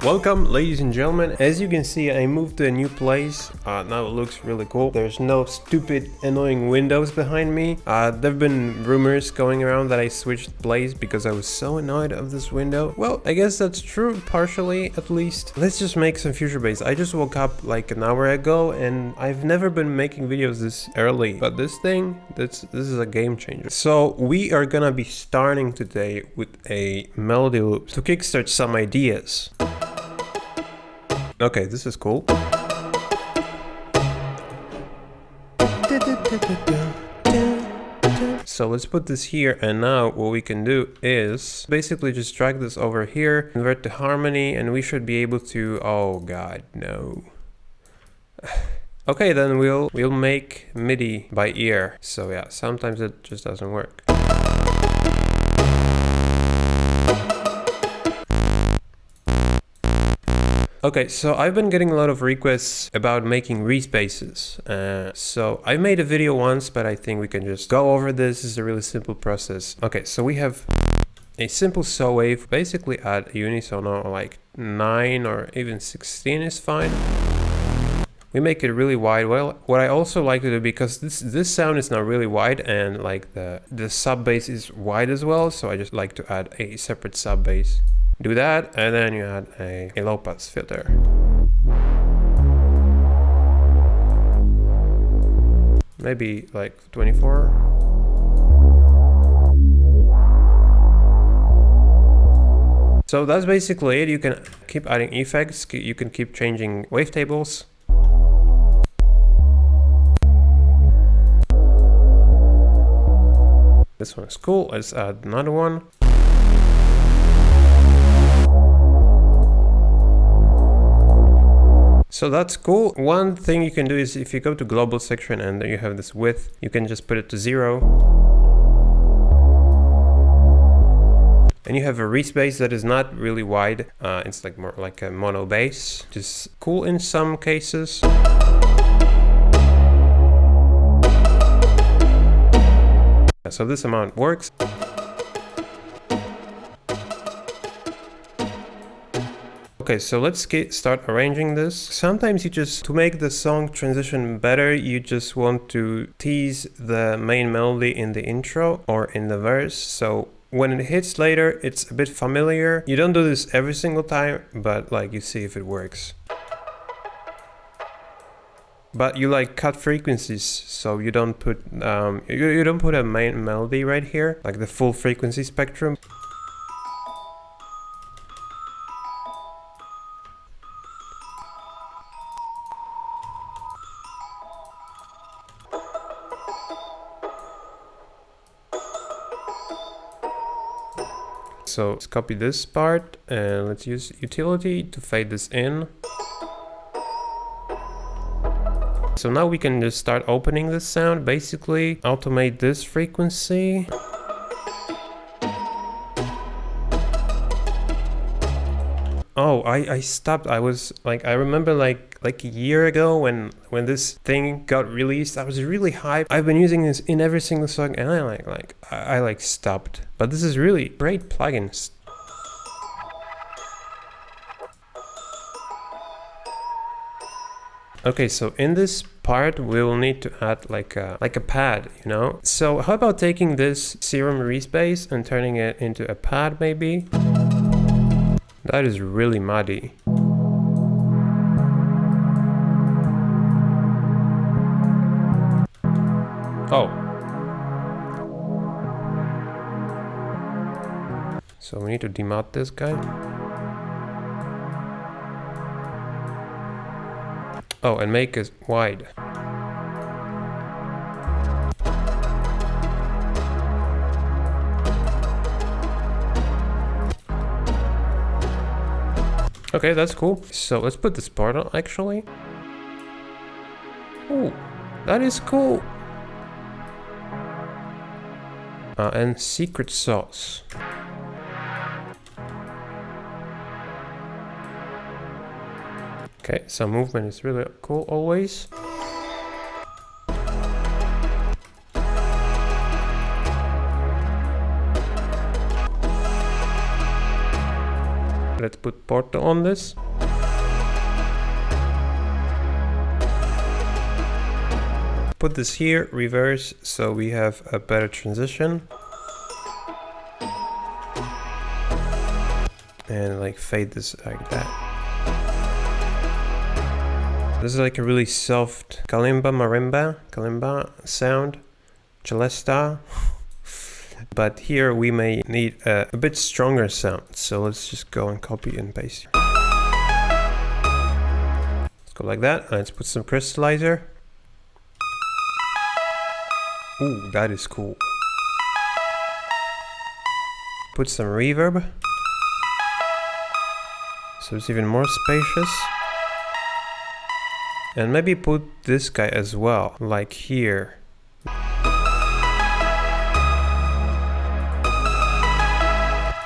Welcome, ladies and gentlemen. As you can see, I moved to a new place. Now it looks really cool. There's no stupid annoying windows behind me. There've been rumors going around that I switched place because I was so annoyed of this window. Well, I guess that's true, partially at least. Let's just make some future bass. I just woke up like an hour ago and I've never been making videos this early, but this is a game changer. So we are gonna be starting today with a melody loop to kickstart some ideas. Okay, this is cool. So let's put this here, and now what we can do is basically just drag this over here, convert to harmony, and we should be able to, oh god, no. Okay, then we'll make MIDI by ear. So yeah, sometimes it just doesn't work. Okay, so I've been getting a lot of requests about making reese basses. So I made a video once, but I think we can just go over this. This is a really simple process. Okay, so we have a simple saw wave. Basically add a unisono like 9 or even 16 is fine. We make it really wide. Well, what I also like to do, because this sound is now really wide and like the sub bass is wide as well, so I just like to add a separate sub bass. Do that, and then you add a low pass filter. Maybe like 24. So that's basically it. You can keep adding effects, you can keep changing wavetables. This one's cool. Let's add another one. So that's cool. One thing you can do is if you go to global section and you have this width, you can just put it to 0. And you have a reese bass that is not really wide. It's like more like a mono bass, which is cool in some cases. So this amount works. Okay, so let's start arranging this. Sometimes you just, to make the song transition better, you just want to tease the main melody in the intro or in the verse. So when it hits later, it's a bit familiar. You don't do this every single time, but like you see if it works. But you like cut frequencies, so you don't put you don't put a main melody right here, like the full frequency spectrum. So let's copy this part and let's use utility to fade this in. So now we can just start opening this sound, basically automate this frequency. Oh, I stopped. I was like, I remember like a year ago when this thing got released, I was really hyped. I've been using this in every single song and I stopped. But this is really great plugins. Okay, so in this part we will need to add like a pad, you know? So how about taking this Serum reese bass and turning it into a pad maybe? That is really muddy. Oh. So we need to demod this guy. Oh, and make it wide. Okay, that's cool. So let's put this part on actually. Oh, that is cool. And secret sauce. Okay, so movement is really cool always. let's put Porto on this. Put this here, reverse, so we have a better transition. And like fade this like that. This is like a really soft kalimba sound, celesta. But here we may need a bit stronger sound. So let's just go and copy and paste. Let's go like that. Let's put some crystallizer. Ooh, that is cool. Put some reverb. So it's even more spacious. And maybe put this guy as well, like here.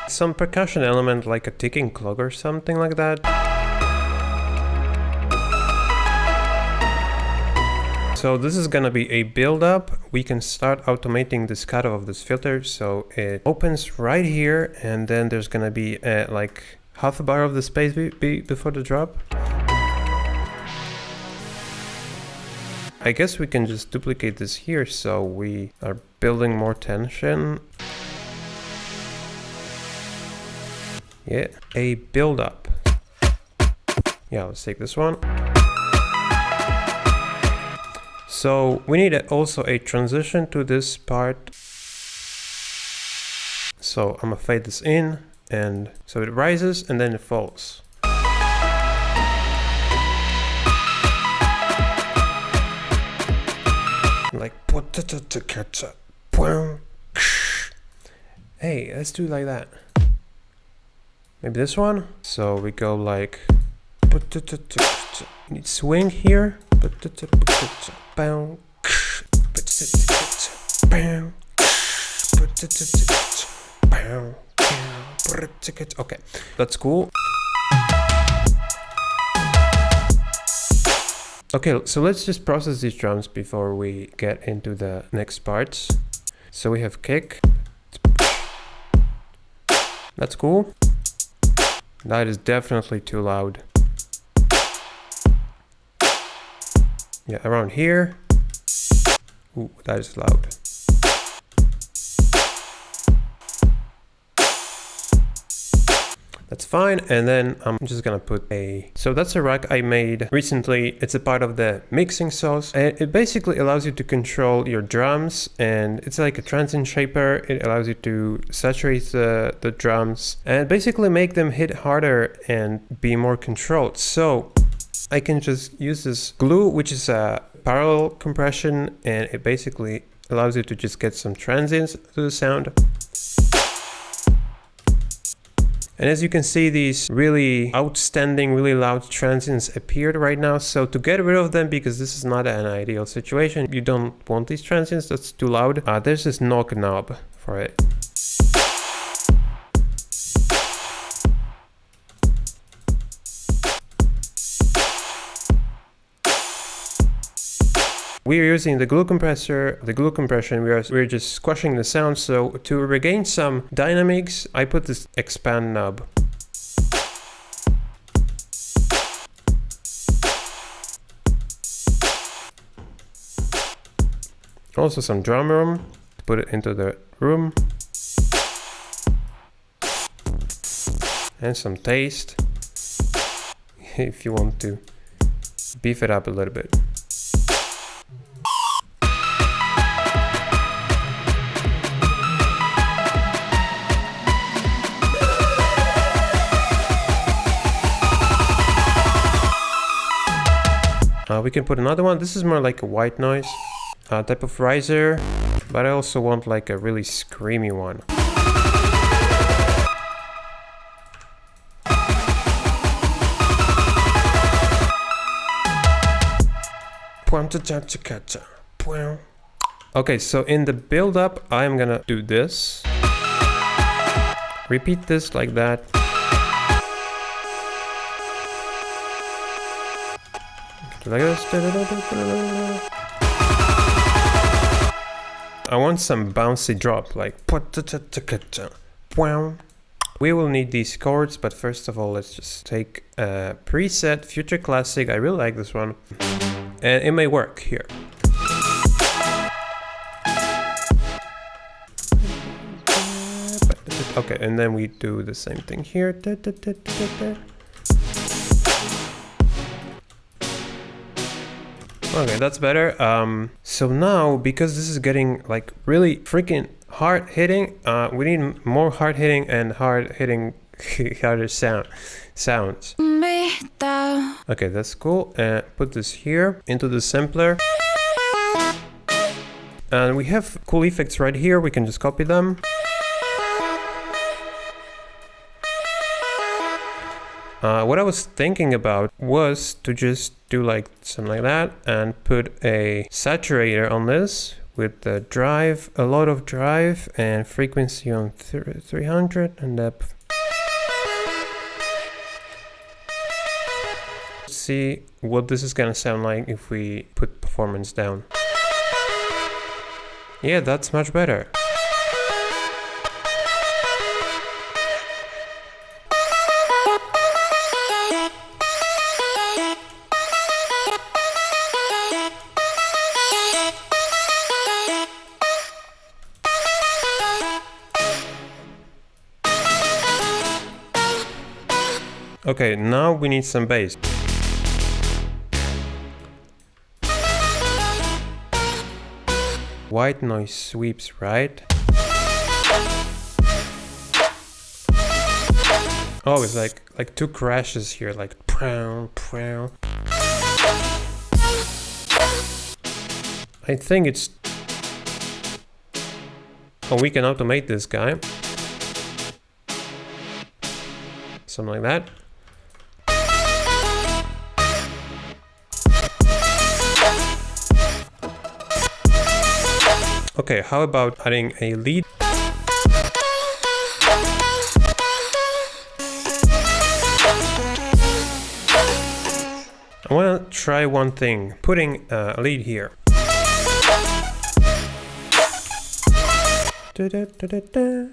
Some percussion element like a ticking clock or something like that. So this is gonna be a build up. We can start automating this cutoff of this filter. So it opens right here, and then there's gonna be like half a bar of the space before the drop. I guess we can just duplicate this here, so we are building more tension. Yeah, a build up. Yeah, let's take this one. So we need also a transition to this part. So I'm gonna fade this in, and so it rises and then it falls. Like, hey, let's do it like that. Maybe this one. So we go like, need swing here. Okay, that's cool. Okay, so let's just process these drums before we get into the next parts. So we have kick. That's cool. That is definitely too loud. Yeah, around here. Ooh, that is loud. That's fine, and then I'm just gonna put a... So that's a rack I made recently. It's a part of the mixing sauce, and it basically allows you to control your drums, and it's like a transient shaper. It allows you to saturate the drums and basically make them hit harder and be more controlled. So I can just use this glue, which is a parallel compression, and it basically allows you to just get some transients to the sound. And as you can see, these really outstanding, really loud transients appeared right now. So to get rid of them, because this is not an ideal situation, you don't want these transients, that's too loud. There's this knock knob for it. We're using the glue compressor, the glue compression, we're just squashing the sound. So to regain some dynamics, I put this expand knob. Also some drum room, put it into the room. And some taste, if you want to beef it up a little bit. We can put another one. This is more like a white noise type of riser, but I also want like a really screamy one. Okay, so in the build up, I'm gonna do this. Repeat this like that. Like this. I want some bouncy drop, like We will need these chords, but first of all, let's just take a preset, Future Classic. I really like this one, and it may work here. Okay, and then we do the same thing here. Okay, that's better. So now, because this is getting like really freaking hard hitting, we need more hard hitting and hard hitting harder sounds. Okay, that's cool. Put this here into the sampler. And we have cool effects right here. We can just copy them. What I was thinking about was to just do like something like that and put a saturator on this with the drive, a lot of drive, and frequency on 300 and depth. See what this is gonna sound like if we put performance down. Yeah, that's much better. Okay, now we need some bass. White noise sweeps, right? Oh, it's like two crashes here, like prow, prow. I think it's... Oh, we can automate this guy. Something like that. Okay, how about adding a lead? I want to try one thing, putting a lead here. Da, da, da, da, da.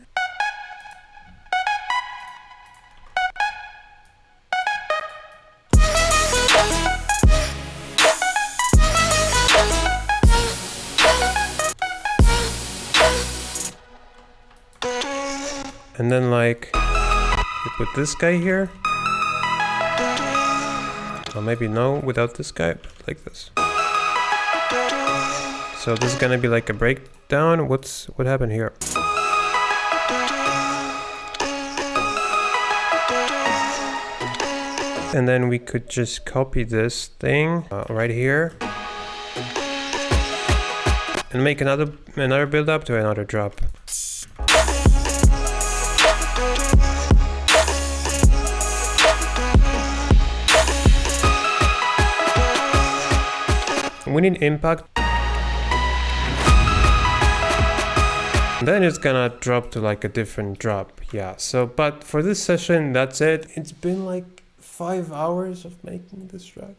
And then like, we put this guy here. Or maybe no, without this guy, but like this. So this is gonna be like a breakdown. What happened here? And then we could just copy this thing right here. And make another build up to another drop. We need impact. Then it's gonna drop to like a different drop. Yeah, so but for this session, that's it. It's been like 5 hours of making this track.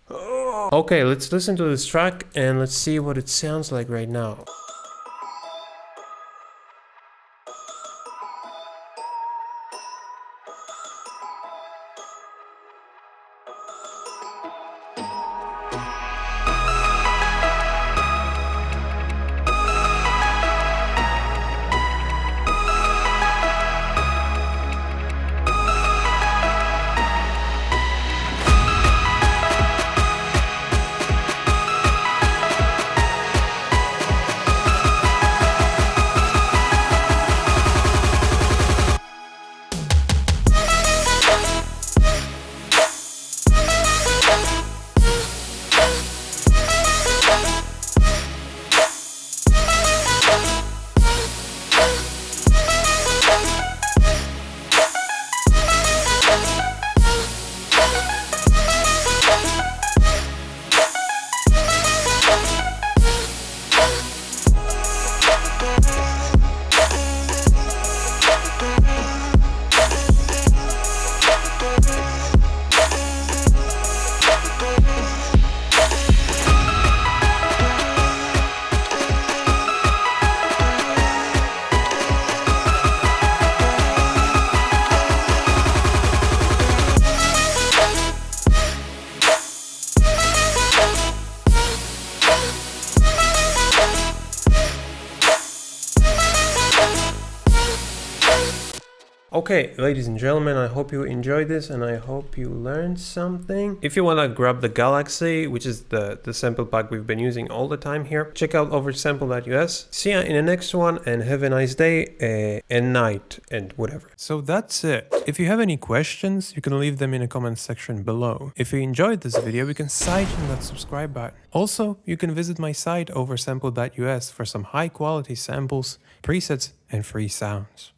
Oh. Okay, let's listen to this track and let's see what it sounds like right now. Okay, ladies and gentlemen, I hope you enjoyed this and I hope you learned something. If you want to grab the Galaxy, which is the sample pack we've been using all the time here, check out oversampled.us. See ya in the next one and have a nice day and night and whatever. So that's it. If you have any questions, you can leave them in the comments section below. If you enjoyed this video, you can side on that subscribe button. Also, you can visit my site oversampled.us for some high quality samples, presets and free sounds.